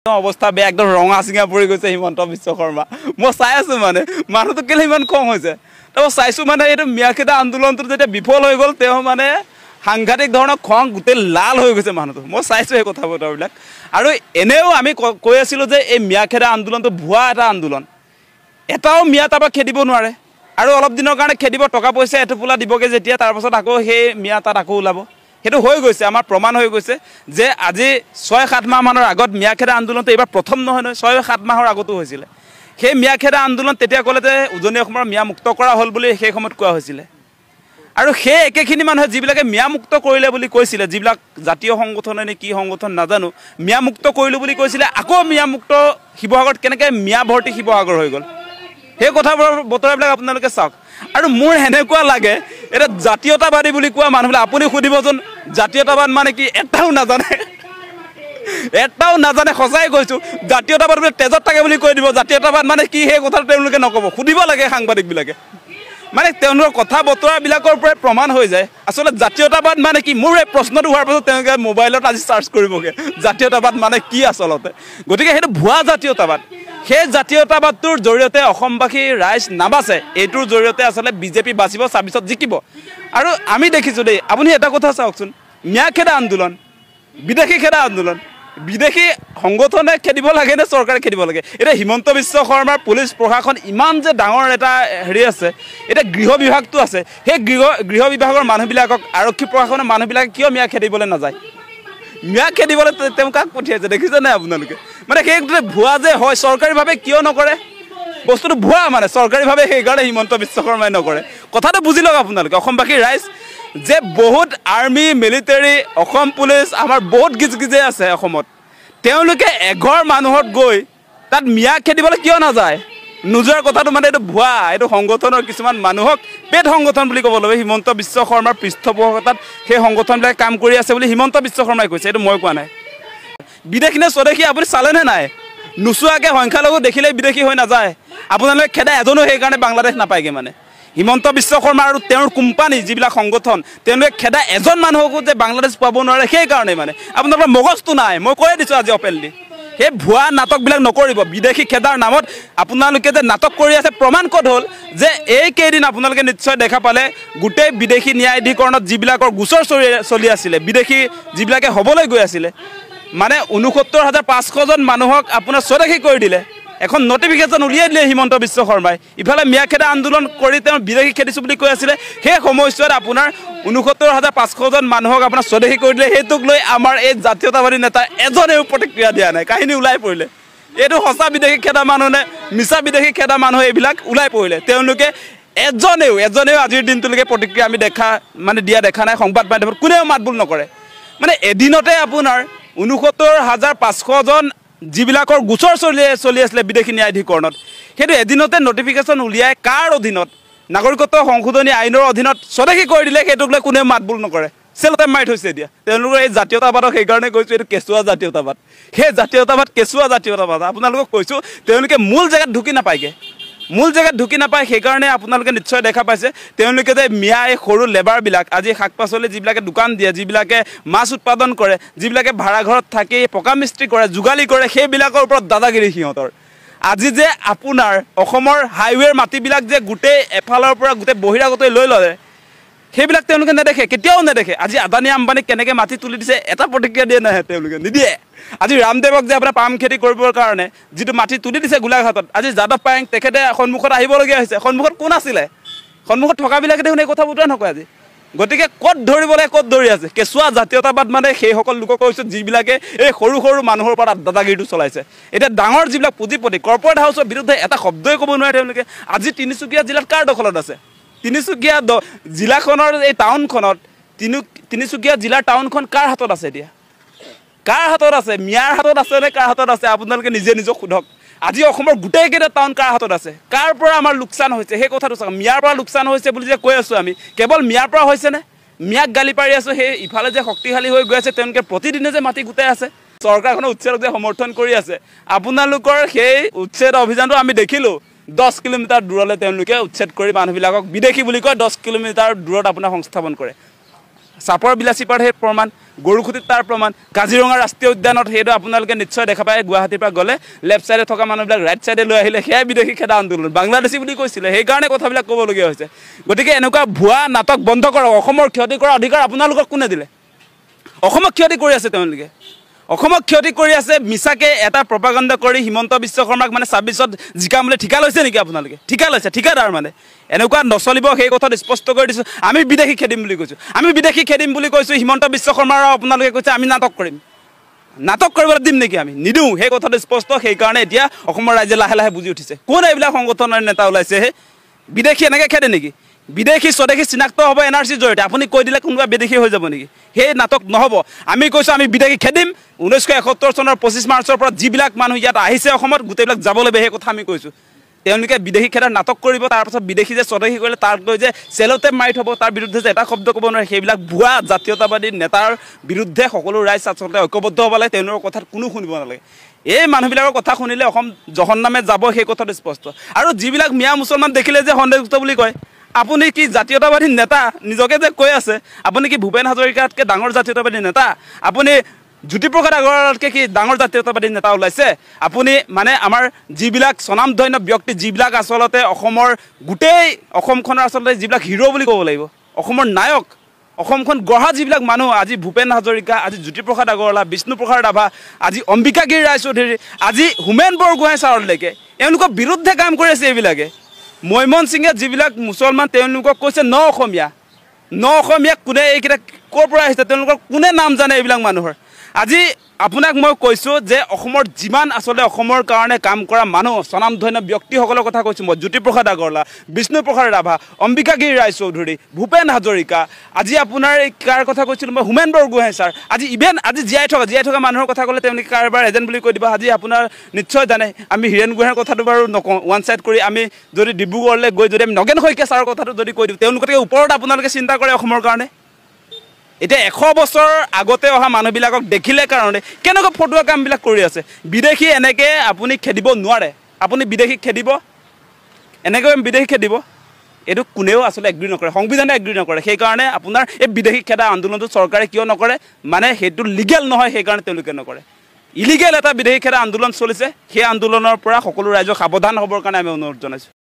অৱস্থা বেয়া একদম ৰঙা চিঙা পৰি গৈছে হিমন্ত বিশ্ব শৰ্মা মই চাই আছো মানে মানুহটো কেলে ইমান কম হৈছে তাৰপৰা চাইছো মানে এইটো মিয়াখেদা আন্দোলনটো যেতিয়া বিফল হৈ গ'ল তেওঁ মানে সাংঘাতিক ধৰণৰ খং গোটেই লাল হৈ গৈছে মানুহটো মই চাইছো এই কথা বতৰাবিলাক আৰু এনেও আমি কৈ আছিলো যে এই মিয়াখেদা আন্দোলনটো ভুৱা এটা আন্দোলন এটাও মিয়া তাৰপৰা খেদিব নোৱাৰে আৰু অলপ দিনৰ কাৰণে খেদিব টকা পইচা এটোপোলা দিবগে যেতিয়া তাৰপাছত আকৌ সেই মিয়া তাত আকৌ ওলাব সেইটো হৈ গৈছে আমাৰ প্ৰমাণ হৈ গৈছে যে আজি 6-7 মাহ মানৰ আগত মিয়াখেদা আন্দোলনটো এইবাৰ প্ৰথম নহয় 6-7 মাহৰ আগতো হৈছিল সেই মিয়াখেদা আন্দোলন তেতিয়া ক'লে যে উজনি অসমৰ মিয়া মুক্ত কৰা হ'ল বুলি সেই সময়ত কোৱা হৈছিল আৰু সেই একেখিনি মানুহে যিবিলাকে মিয়া মুক্ত কৰিলে বুলি কৈছিল যিবিলাক জাতীয় সংগঠনে নে কি সংগঠন নাজানো মিয়া মুক্ত কৰিলো বুলি কৈছিল আকৌ মিয়া মুক্ত শিৱসাগৰত কেনেকৈ মিয়া ভৰ্তি শিৱসাগৰ হৈ গ'ল সেই কথাবোৰ বতৰাবিলাক আপোনালোকে চাওক আৰু মোৰ হেনেকুৱা লাগে এটা জাতীয়তাবাদী বুলি কোৱা মানুহবিলাক আপুনি সুধিবচোন জাতীয়তাবাদ মানে কি এটাও নাজানে সঁচাই কৈছো জাতীয়তাবাদ বুলি তেজত থাকে বুলি কৈ দিব জাতীয়তাবাদ মানে কি সেই কথাটো তেওঁলোকে নক'ব সুধিব লাগে সাংবাদিকবিলাকে মানে তেওঁলোকৰ কথা বতৰাবিলাকৰ পৰাই প্ৰমাণ হৈ যায় আচলতে জাতীয়তাবাদ মানে কি মোৰ এই প্ৰশ্নটো হোৱাৰ পাছত তেওঁলোকে মোবাইলত আজি চাৰ্চ কৰিবগৈ জাতীয়তাবাদ মানে কি আচলতে গতিকে সেইটো ভুৱা জাতীয়তাবাদ সেই জাতীয়তাবাদটোৰ জৰিয়তে অসমবাসী ৰাইজ নাবাচে এইটোৰ জৰিয়তে আচলতে বিজেপি বাচিব 26ত জিকিব আৰু আমি দেখিছোঁ দেই আপুনি এটা কথা চাওকচোন মিয়াখেদা আন্দোলন বিদেশী খেদা আন্দোলন বিদেশী সংগঠনে খেদিব লাগে নে চৰকাৰে খেদিব লাগে এতিয়া হিমন্ত বিশ্ব শৰ্মাৰ পুলিচ প্ৰশাসন ইমান যে ডাঙৰ এটা হেৰি আছে এতিয়া গৃহ বিভাগটো আছে সেই গৃহ বিভাগৰ মানুহবিলাকক আৰক্ষী প্ৰশাসনৰ মানুহবিলাকে কিয় মিয়া খেদিবলৈ নাযায় মিয়া খেদিবলৈ তেওঁ কাক পঠিয়াইছে দেখিছে নাই আপোনালোকে মানে সেই ভুৱা যে হয় চৰকাৰীভাৱে কিয় নকৰে বস্তুটো ভুৱা মানে চৰকাৰীভাৱে সেইকাৰণে হিমন্ত বিশ্ব শৰ্মাই নকৰে কথাটো বুজি লওক আপোনালোকে অসমবাসী ৰাইজ যে বহুত আৰ্মি মিলিটাৰী অসম পুলিচ আমাৰ বহুত গিজগিজে আছে অসমত তেওঁলোকে এঘৰ মানুহত গৈ তাত মিয়া খেদিবলৈ কিয় নাযায় নোযোৱাৰ কথাটো মানে এইটো ভুৱা এইটো সংগঠনৰ কিছুমান মানুহক পেট সংগঠন বুলি ক'ব লাগিব হিমন্ত বিশ্ব শৰ্মাৰ পৃষ্ঠপোষকতাত সেই সংগঠনবিলাক কাম কৰি আছে বুলি হিমন্ত বিশ্ব শৰ্মাই কৈছে এইটো মই কোৱা নাই বিদেশী নে স্বদেশী আপুনি চালেনে নাই নোচোৱাকৈ সংখ্যালঘু দেখিলেই বিদেশী হৈ নাযায় আপোনালোকে খেদা এজনো সেইকাৰণে বাংলাদেশ নাপায়গৈ মানে হিমন্ত বিশ্ব শৰ্মা আৰু তেওঁৰ কোম্পানী যিবিলাক সংগঠন তেওঁলোকে খেদা এজন মানুহকো যে বাংলাদেশ পাব নোৱাৰে সেইকাৰণে মানে আপোনালোকৰ মগজটো নাই মই কৈয়ে দিছোঁ আজি অপেনলি সেই ভুৱা নাটকবিলাক নকৰিব বিদেশী খেদাৰ নামত আপোনালোকে যে নাটক কৰি আছে প্ৰমাণ ক'ত হ'ল যে এইকেইদিন আপোনালোকে নিশ্চয় দেখা পালে গোটেই বিদেশী ন্যায়াধিকৰণত যিবিলাকৰ গোচৰ চলি আছিলে বিদেশী যিবিলাকে হ'বলৈ গৈ আছিলে মানে ৬৯,৫০০জন মানুহক আপোনাৰ স্বদেশী কৰি দিলে এখন নটিফিকেশ্যন উলিয়াই দিলে হিমন্ত বিশ্ব শৰ্মাই ইফালে মিয়াখেদা আন্দোলন কৰি তেওঁ বিদেশী খেদিছোঁ বুলি কৈ আছিলে সেই সময়ছোৱাত আপোনাৰ ৬৯,৫০০জন মানুহক আপোনাৰ স্বদেশী কৰি দিলে সেইটোক লৈ আমাৰ এই জাতীয়তাবাদী নেতা এজনেও প্ৰতিক্ৰিয়া দিয়া নাই কাহিনী ওলাই পৰিলে এইটো সঁচা বিদেশী খেদা মানুহ নে মিছা বিদেশী খেদা মানুহ এইবিলাক ওলাই পৰিলে তেওঁলোকে এজনেও আজিৰ দিনটোলৈকে প্ৰতিক্ৰিয়া আমি দিয়া দেখা নাই সংবাদ মাধ্যমত কোনেও মাতবোল নকৰে মানে এদিনতে আপোনাৰ ৬৯,৫০০জন যিবিলাকৰ গোচৰ চলি আছিলে বিদেশী ন্যায়াধিকৰণত সেইটো এদিনতে নটিফিকেশ্যন উলিয়াই কাৰ অধীনত নাগৰিকত্ব সংশোধনী আইনৰ অধীনত স্বদেশী কৰি দিলে সেইটোক লৈ কোনেও মাতবোল নকৰে চেলতে মাৰি থৈছে এতিয়া তেওঁলোকৰ এই জাতীয়তাবাদক সেইকাৰণে কৈছোঁ এইটো কেঁচুৱা জাতীয়তাবাদ সেই জাতীয়তাবাদ কেঁচুৱা জাতীয়তাবাদ আপোনালোকক কৈছোঁ তেওঁলোকে মূল জেগাত ঢুকি নাপায় সেইকাৰণে আপোনালোকে নিশ্চয় দেখা পাইছে তেওঁলোকে যে মিয়া এই সৰু লেবাৰবিলাক আজি শাক পাচলি যিবিলাকে দোকান দিয়ে যিবিলাকে মাছ উৎপাদন কৰে যিবিলাকে ভাড়া ঘৰত থাকি পকা মিস্ত্ৰী কৰে যোগালী কৰে সেইবিলাকৰ ওপৰত দাদাগিৰি সিহঁতৰ আজি যে আপোনাৰ অসমৰ হাইৱেৰ মাটিবিলাক যে গোটেই এফালৰ পৰা গোটেই বহিৰাগতই লৈ ল'লে সেইবিলাক তেওঁলোকে নেদেখে কেতিয়াও নেদেখে আজি আদানী আম্বানীক কেনেকৈ মাটি তুলি দিছে এটা প্ৰতিক্ৰিয়া দিয়ে নাহে তেওঁলোকে নিদিয়ে আজি ৰামদেৱক যে আপোনাৰ পাম খেতি কৰিবৰ কাৰণে যিটো মাটি তুলি দিছে গোলাঘাটত আজি যাদৱ পায়েং তেখেতে সন্মুখত আহিবলগীয়া হৈছে সন্মুখত কোন আছিলে সন্মুখত থকাবিলাকে দেখোন এই কথা বতৰা নকয় আজি গতিকে ক'ত ধৰিবলৈ ক'ত ধৰি আছে কেঁচুৱা জাতীয়তাবাদ মানে সেইসকল লোকক কৈছোঁ যিবিলাকে এই সৰু মানুহৰ ওপৰত দাদাগিৰিটো চলাইছে এতিয়া ডাঙৰ যিবিলাক পুঁজিপতি কৰ্পৰেট হাউচৰ বিৰুদ্ধে এটা শব্দই ক'ব নোৱাৰে তেওঁলোকে আজি তিনিচুকীয়া জিলাত কাৰ দখলত আছে তিনিচুকীয়া জিলাখনৰ এই টাউনখনত তিনিচুকীয়া জিলাৰ টাউনখন কাৰ হাতত আছে এতিয়া কাৰ হাতত আছে মিয়াৰ হাতত আছে নে কাৰ হাতত আছে আপোনালোকে নিজক সোধক আজি অসমৰ গোটেইকেইটা টাউন কাৰ হাতত আছে কাৰ পৰা আমাৰ লোকচান হৈছে সেই কথাটো চাওক মিয়াৰ পৰা লোকচান হৈছে বুলি যে কৈ আছোঁ আমি কেৱল মিয়াৰ পৰা হৈছেনে মিয়াক গালি পাৰি আছোঁ সেই ইফালে যে শক্তিশালী হৈ গৈ আছে তেওঁলোকে প্ৰতিদিনে যে মাটি গোটাই আছে চৰকাৰখনৰ উচ্ছেদক যে সমৰ্থন কৰি আছে আপোনালোকৰ সেই উচ্ছেদ অভিযানটো আমি দেখিলোঁ 10 কিলোমিটাৰ দূৰলৈ তেওঁলোকে উচ্ছেদ কৰি মানুহবিলাকক বিদেশী বুলি কয় 10 কিলোমিটাৰ দূৰত আপোনাৰ সংস্থাপন কৰে চাপৰ বিলাচীপাৰ সেই প্ৰমাণ গৰুখুটিত তাৰ প্ৰমাণ কাজিৰঙা ৰাষ্ট্ৰীয় উদ্যানত সেইটো আপোনালোকে নিশ্চয় দেখা পায় গুৱাহাটীৰ পৰা গ'লে লেফ্ট ছাইডে থকা মানুহবিলাক ৰাইট ছাইডে লৈ আহিলে সেয়াই বিদেশী খেদা আন্দোলন বাংলাদেশী বুলি কৈছিলে সেইকাৰণে কথাবিলাক ক'বলগীয়া হৈছে গতিকে এনেকুৱা ভুৱা নাটক বন্ধ কৰক অসমৰ ক্ষতি কৰাৰ অধিকাৰ আপোনালোকক কোনে দিলে অসমক ক্ষতি কৰি আছে তেওঁলোকে অসমক ক্ষতি কৰি আছে মিছাকে এটা প্ৰপাগাণ্ডা কৰি হিমন্ত বিশ্ব শৰ্মাক মানে ২৬ত জিকাম বুলি ঠিকা লৈছে নেকি আপোনালোকে ঠিকা লৈছে ঠিকাদাৰ মানে এনেকুৱা নচলিব সেই কথাত স্পষ্ট কৰি দিছোঁ আমি বিদেশী খেদিম বুলি কৈছোঁ আমি বিদেশী খেদিম বুলি কৈছোঁ হিমন্ত বিশ্ব শৰ্মাৰ আপোনালোকে কৈছে আমি নাটক কৰিম নাটক কৰিবলৈ দিম নেকি আমি নিদিওঁ সেই কথাটো স্পষ্ট সেইকাৰণে এতিয়া অসমৰ ৰাইজে লাহে লাহে বুজি উঠিছে কোন এইবিলাক সংগঠনৰ নেতা ওলাইছে বিদেশী এনেকৈ খেদে নেকি বিদেশী স্বদেশী চিনাক্ত হ'ব NRCৰ জৰিয়তে আপুনি কৈ দিলে কোনোবা বিদেশী হৈ যাব নেকি সেই নাটক নহ'ব আমি কৈছোঁ আমি বিদেশী খেদিম 1971 চনৰ 25 মাৰ্চৰ পৰা যিবিলাক মানুহ ইয়াত আহিছে অসমত গোটেইবিলাক যাব লাগিব সেই কথা আমি কৈছোঁ তেওঁলোকে বিদেশী খেদাৰ নাটক কৰিব তাৰপাছত বিদেশী যে স্বদেশী কৰিলে তাক লৈ যে চেলতে মাৰি থ'ব তাৰ বিৰুদ্ধে যে এটা শব্দ ক'ব নোৱাৰে সেইবিলাক ভুৱা জাতীয়তাবাদী নেতাৰ বিৰুদ্ধে সকলো ৰাইজ আচলতে ঐক্যবদ্ধ হ'ব লাগে তেওঁলোকৰ কথাত কোনো শুনিব নালাগে এই মানুহবিলাকৰ কথা শুনিলে অসম জহন্নামে যাব সেই কথাটো স্পষ্ট আৰু যিবিলাক মিয়া মুছলমান দেখিলে যে সন্দেহযুক্ত বুলি কয় আপুনি কি জাতীয়তাবাদী নেতা নিজকে যে কৈ আছে আপুনি কি ভূপেন হাজৰিকাতকৈ ডাঙৰ জাতীয়তাবাদী নেতা আপুনি জ্যোতিপ্ৰসাদ আগৰৱালাতকৈ কি ডাঙৰ জাতীয়তাবাদী নেতা ওলাইছে আপুনি মানে আমাৰ যিবিলাক স্বনামধন্য ব্যক্তি যিবিলাক আচলতে অসমৰ গোটেই অসমখনৰ আচলতে যিবিলাক হিৰো বুলি ক'ব লাগিব অসমৰ নায়ক অসমখন গঢ়া যিবিলাক মানুহ আজি ভূপেন হাজৰিকা আজি জ্যোতিপ্ৰসাদ আগৰৱালা বিষ্ণুপ্ৰসাদ ৰাভা আজি অম্বিকাগিৰি ৰায়চৌধুৰী আজি হোমেন বৰগোহাঁই ছাৰলৈকে এওঁলোকৰ বিৰুদ্ধে কাম কৰি আছে এইবিলাকে মৈমন সিঙে যিবিলাক মুছলমান তেওঁলোকক কৈছে ন অসমীয়া কোনে এইকেইটা ক'ৰ পৰা আহিছে তেওঁলোকৰ কোনে নাম জানে এইবিলাক মানুহৰ আজি আপোনাক মই কৈছোঁ যে অসমৰ যিমান আচলতে অসমৰ কাৰণে কাম কৰা মানুহ স্বনামধন্য ব্যক্তিসকলৰ কথা কৈছোঁ মই জ্যোতিপ্ৰসাদ আগৰৱালা বিষ্ণুপ্ৰসাদ ৰাভা অম্বিকাগিৰি ৰায়চৌধুৰী ভূপেন হাজৰিকা আজি আপোনাৰ এই কাৰ কথা কৈছিলোঁ মই হোমেন বৰগোহাঁই ছাৰ আজি ইভেন আজি জীয়াই থকা মানুহৰ কথা ক'লে তেওঁলোকে কাৰোবাৰ এজেণ্ট বুলি কৈ দিব আজি আপোনাৰ নিশ্চয় জানে আমি হীৰেণ গোহাঁইৰ কথাটো বাৰু নকওঁ ওৱান ছাইড কৰি আমি যদি ডিব্ৰুগড়লৈ গৈ যদি আমি নগেন শইকীয়া ছাৰৰ কথাটো যদি কৈ দিওঁ তেওঁলোকতকৈ ওপৰত আপোনালোকে চিন্তা কৰে অসমৰ কাৰণে এতিয়া 100 বছৰ আগতে অহা মানুহবিলাকক দেখিলে কাৰণে কেনেকুৱা ফটোৱা কামবিলাক কৰি আছে বিদেশী এনেকৈ আপুনি খেদিব নোৱাৰে আপুনি বিদেশী খেদিব এনেকৈ বিদেশী খেদিব এইটো কোনেও আচলতে এগ্ৰী নকৰে সংবিধানে এগ্ৰী নকৰে সেইকাৰণে আপোনাৰ এই বিদেশী খেদা আন্দোলনটো চৰকাৰে কিয় নকৰে মানে সেইটো লিগেল নহয় সেইকাৰণে তেওঁলোকে নকৰে ইলিগেল এটা বিদেশী খেদা আন্দোলন চলিছে সেই আন্দোলনৰ পৰা সকলো ৰাইজক সাৱধান হ'বৰ কাৰণে আমি অনুৰোধ জনাইছোঁ